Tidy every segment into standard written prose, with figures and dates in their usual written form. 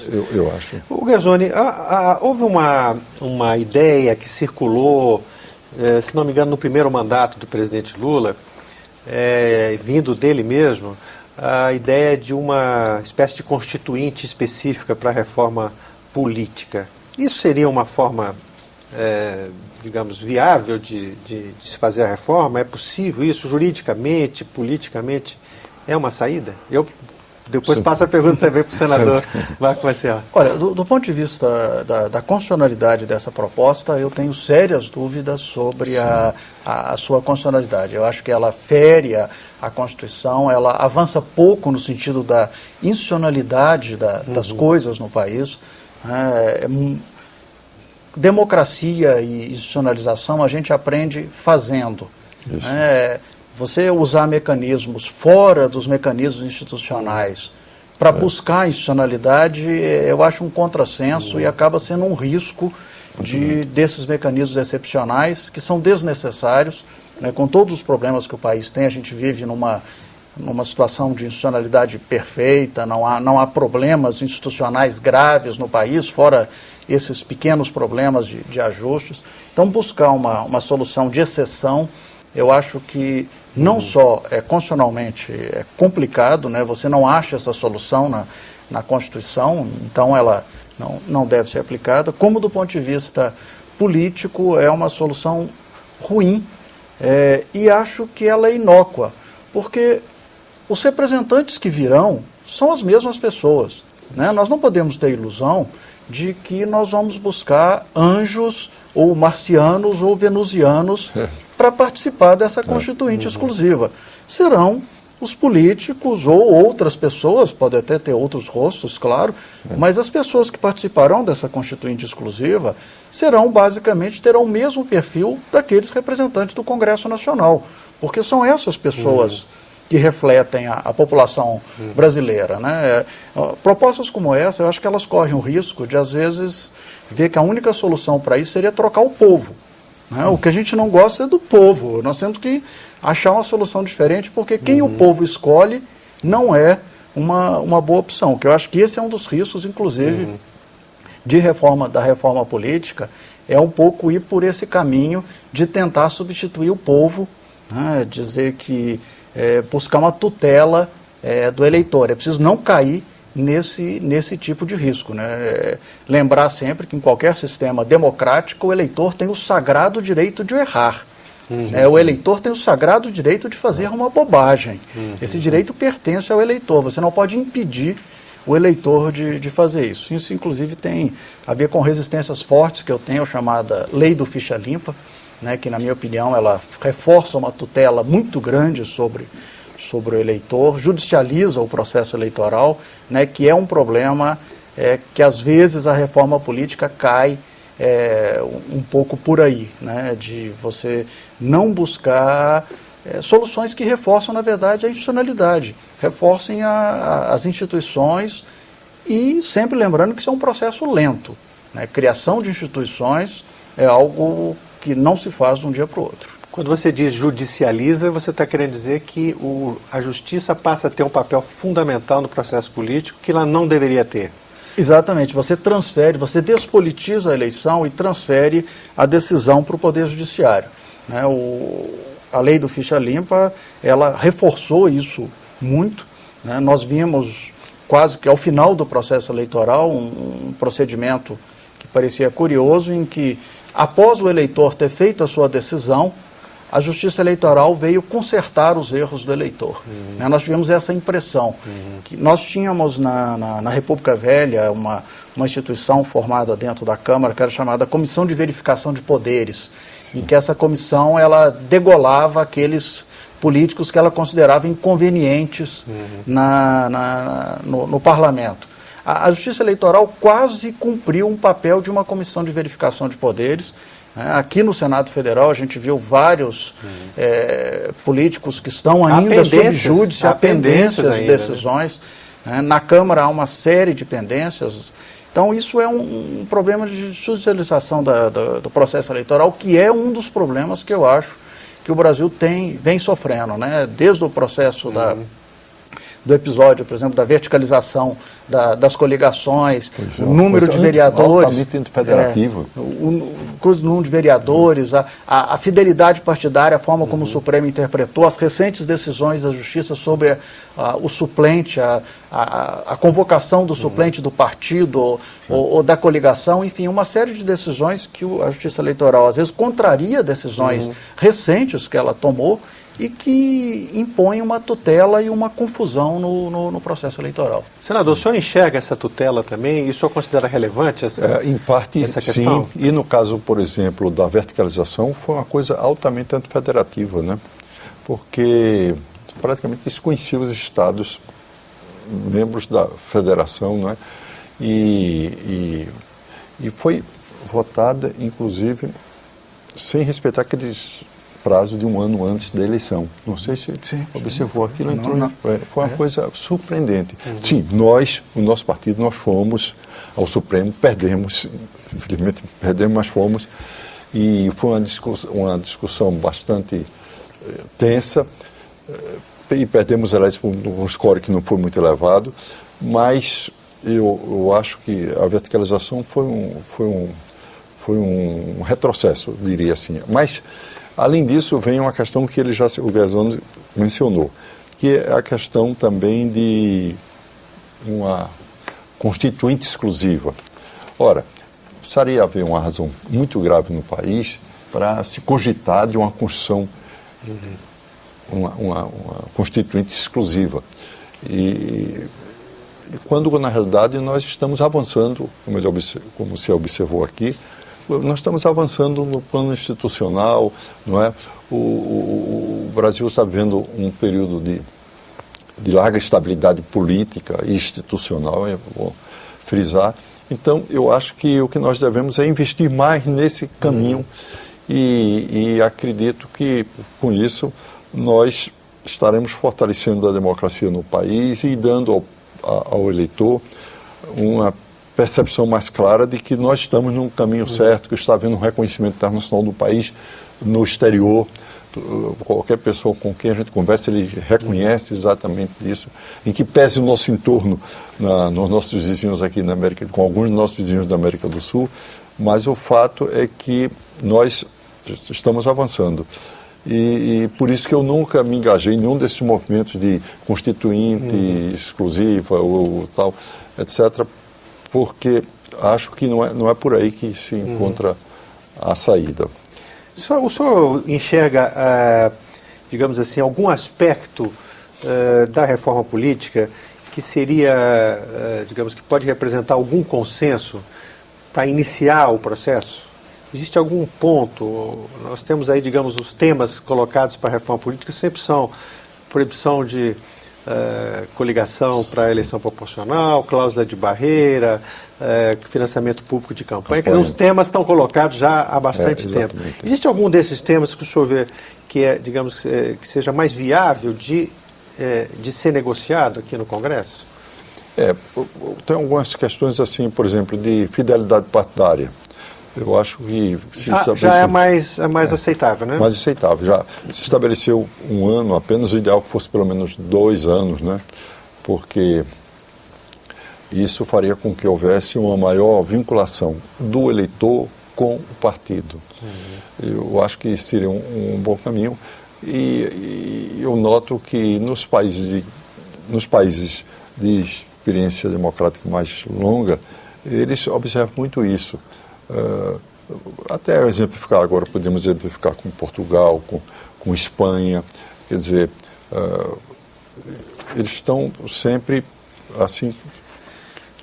importantes. Eu acho. O Garzoni, houve uma ideia que circulou, se não me engano, no primeiro mandato do presidente Lula, vindo dele mesmo, a ideia de uma espécie de constituinte específica para a reforma política. Isso seria uma forma, digamos, viável de se fazer a reforma? É possível isso juridicamente, politicamente? É uma saída? Eu depois passo a pergunta também para o senador Marco Marcial. Olha, do ponto de vista da constitucionalidade dessa proposta, eu tenho sérias dúvidas sobre a sua constitucionalidade. Eu acho que ela fere a Constituição, ela avança pouco no sentido da institucionalidade das coisas no país. Democracia e institucionalização a gente aprende fazendo. Você usar mecanismos fora dos mecanismos institucionais para buscar a institucionalidade, eu acho um contrassenso e acaba sendo um risco desses mecanismos excepcionais que são desnecessários, né, com todos os problemas que o país tem. A gente vive numa situação de institucionalidade perfeita, não há problemas institucionais graves no país, fora esses pequenos problemas de ajustes. Então, buscar uma solução de exceção, eu acho que não só constitucionalmente é complicado, né, você não acha essa solução na Constituição, então ela não deve ser aplicada, como do ponto de vista político é uma solução ruim, e acho que ela é inócua, porque os representantes que virão são as mesmas pessoas, né? Nós não podemos ter ilusão de que nós vamos buscar anjos ou marcianos ou venusianos para participar dessa constituinte exclusiva. Serão os políticos ou outras pessoas, pode até ter outros rostos, claro, mas as pessoas que participarão dessa constituinte exclusiva terão o mesmo perfil daqueles representantes do Congresso Nacional, porque são essas pessoas que refletem a população brasileira, né? Propostas como essa, eu acho que elas correm o risco de, às vezes, ver que a única solução para isso seria trocar o povo. Né? O que a gente não gosta é do povo. Nós temos que achar uma solução diferente, porque quem o povo escolhe não é uma boa opção. Que eu acho que esse é um dos riscos, inclusive, da reforma política, é um pouco ir por esse caminho de tentar substituir o povo, né? Dizer que buscar uma tutela do eleitor. É preciso não cair nesse tipo de risco, né? Lembrar sempre que em qualquer sistema democrático o eleitor tem o sagrado direito de errar. O eleitor tem o sagrado direito de fazer uma bobagem. Esse direito pertence ao eleitor. Você não pode impedir o eleitor de fazer isso. Isso, inclusive, tem a ver com resistências fortes que eu tenho, chamada Lei do Ficha Limpa, né, que, na minha opinião, ela reforça uma tutela muito grande sobre o eleitor, judicializa o processo eleitoral, né, que é um problema que, às vezes, a reforma política cai um pouco por aí, né, de você não buscar soluções que reforçam, na verdade, a institucionalidade, reforcem as instituições e sempre lembrando que isso é um processo lento, né? Criação de instituições é algo que não se faz de um dia para o outro. Quando você diz judicializa, você está querendo dizer que a justiça passa a ter um papel fundamental no processo político que ela não deveria ter. Exatamente, você despolitiza a eleição e transfere a decisão para o Poder Judiciário, né? A lei do Ficha Limpa, ela reforçou isso muito, né? Nós vimos quase que ao final do processo eleitoral um procedimento que parecia curioso, em que após o eleitor ter feito a sua decisão, a Justiça Eleitoral veio consertar os erros do eleitor. Né? Nós tivemos essa impressão. Que nós tínhamos na República Velha uma instituição formada dentro da Câmara, que era chamada Comissão de Verificação de Poderes, em que essa comissão ela degolava aqueles políticos que ela considerava inconvenientes no parlamento. A Justiça Eleitoral quase cumpriu um papel de uma comissão de verificação de poderes. Aqui no Senado Federal a gente viu vários políticos que estão ainda sob júdice, há pendências de decisões. Né? Na Câmara há uma série de pendências. Então isso é um problema de judicialização do processo eleitoral, que é um dos problemas que eu acho que o Brasil vem sofrendo, né? Desde o processo do episódio, por exemplo, da verticalização das coligações, o número de vereadores, altamente antifederativo. o número de vereadores, a fidelidade partidária, a forma como o Supremo interpretou, as recentes decisões da Justiça sobre o suplente, a convocação do suplente do partido ou da coligação, enfim, uma série de decisões que a Justiça Eleitoral às vezes contraria decisões recentes que ela tomou e que impõem uma tutela e uma confusão no processo eleitoral. Senador, o senhor enxerga essa tutela também? E o senhor considera relevante em parte, essa questão? Sim. E no caso, por exemplo, da verticalização, foi uma coisa altamente antifederativa, né? Porque praticamente desconhecia os estados membros da federação, não é? E foi votada, inclusive, sem respeitar aqueles prazo de um ano antes da eleição. Não sei se observou aquilo. Foi uma coisa surpreendente. Sim, o nosso partido, nós fomos ao Supremo, perdemos, infelizmente perdemos, mas fomos, e foi uma discussão bastante tensa, e perdemos eleições por um score que não foi muito elevado, mas eu acho que a verticalização foi um retrocesso, diria assim. Mas além disso, vem uma questão que o Guerzoni mencionou, que é a questão também de uma constituinte exclusiva. Ora, precisaria haver uma razão muito grave no país para se cogitar de uma construção, uma constituinte exclusiva. E quando, na realidade, nós estamos avançando, como se observou aqui, nós estamos avançando no plano institucional, não é? O Brasil está vivendo um período de larga estabilidade política e institucional, é bom frisar. Então, eu acho que o que nós devemos é investir mais nesse caminho e acredito que, com isso, nós estaremos fortalecendo a democracia no país e dando ao eleitor uma percepção mais clara de que nós estamos num caminho certo, que está havendo um reconhecimento internacional do país no exterior. Qualquer pessoa com quem a gente conversa, ele reconhece exatamente isso, em que pese o nosso entorno, nos nossos vizinhos aqui na América, com alguns dos nossos vizinhos da América do Sul, mas o fato é que nós estamos avançando. E por isso que eu nunca me engajei em nenhum desses movimentos de constituinte exclusiva ou tal, etc., porque acho que não é por aí que se encontra a saída. O senhor enxerga, digamos assim, algum aspecto da reforma política que seria, digamos, que pode representar algum consenso para iniciar o processo? Existe algum ponto? Nós temos aí, digamos, os temas colocados para a reforma política sempre são proibição de coligação para a eleição proporcional, cláusula de barreira, financiamento público de campanha. Quer dizer, os temas estão colocados já há bastante tempo. Existe algum desses temas que o senhor vê que é, digamos, que seja mais viável de ser negociado aqui no Congresso? Tem algumas questões assim, por exemplo, de fidelidade partidária. Eu acho que já é mais aceitável, né? Mais aceitável. Já se estabeleceu um ano apenas, o ideal que fosse pelo menos 2 anos, né? Porque isso faria com que houvesse uma maior vinculação do eleitor com o partido. Eu acho que isso seria um bom caminho. E eu noto que nos países de experiência democrática mais longa, eles observam muito isso. Até exemplificar agora, podemos exemplificar com Portugal, com Espanha, quer dizer, eles estão sempre assim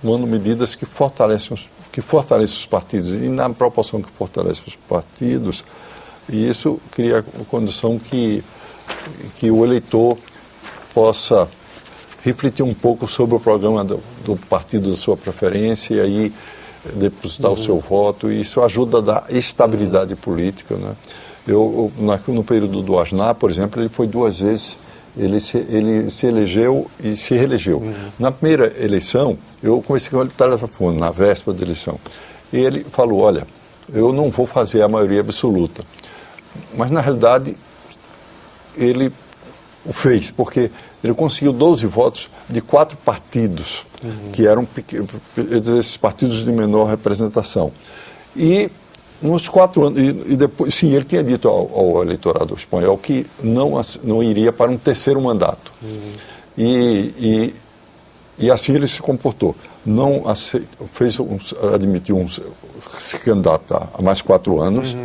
tomando medidas que fortalecem os partidos, e na proporção que fortalece os partidos, e isso cria a condição que o eleitor possa refletir um pouco sobre o programa do partido de sua preferência e aí depositar o seu voto, e isso ajuda a dar estabilidade política, né? No período do Aznar, por exemplo, ele foi 2 vezes, ele se elegeu e se reelegeu. Na primeira eleição, eu conversei com ele por telefone, na véspera da eleição, e ele falou, olha, eu não vou fazer a maioria absoluta, mas na realidade ele fez, porque ele conseguiu 12 votos de 4 partidos, que eram esses partidos de menor representação. E nos 4 anos, e depois, sim, ele tinha dito ao eleitorado espanhol que não iria para um terceiro mandato. E assim ele se comportou. Não admitiu se candidatar a mais 4 anos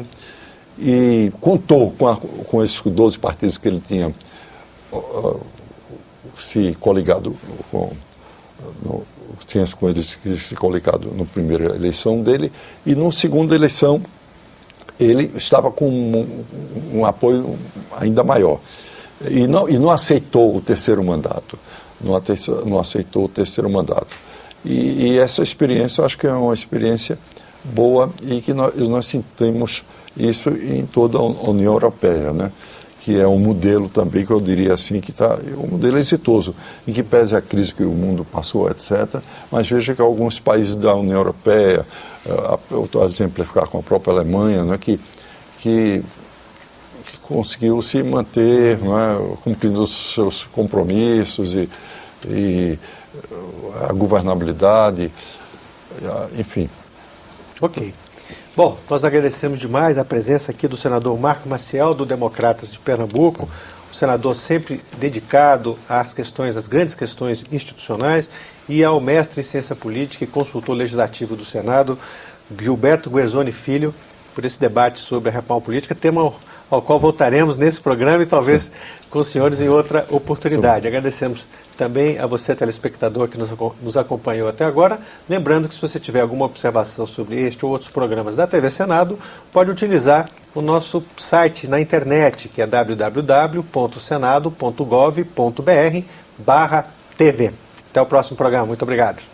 e contou com esses 12 partidos que ele tinha se coligado tinha com eles se coligado na primeira eleição dele, e na segunda eleição ele estava com um apoio ainda maior. E não aceitou o terceiro mandato. Não aceitou o terceiro mandato. E essa experiência, eu acho que é uma experiência boa e que nós sentimos isso em toda a União Europeia, né? Que é um modelo também, que eu diria assim, que está um modelo exitoso, em que pese a crise que o mundo passou, etc., mas veja que alguns países da União Europeia, eu estou a exemplificar com a própria Alemanha, né, que conseguiu se manter, né, cumprindo os seus compromissos e a governabilidade, enfim. Ok. Bom, nós agradecemos demais a presença aqui do senador Marco Maciel, do Democratas de Pernambuco, um senador sempre dedicado às grandes questões institucionais, e ao mestre em ciência política e consultor legislativo do Senado, Gilberto Guerzoni Filho, por esse debate sobre a reforma política, tema ao qual voltaremos nesse programa e talvez com os senhores em outra oportunidade. Agradecemos também a você, telespectador, que nos acompanhou até agora. Lembrando que, se você tiver alguma observação sobre este ou outros programas da TV Senado, pode utilizar o nosso site na internet, que é www.senado.gov.br/TV. Até o próximo programa. Muito obrigado.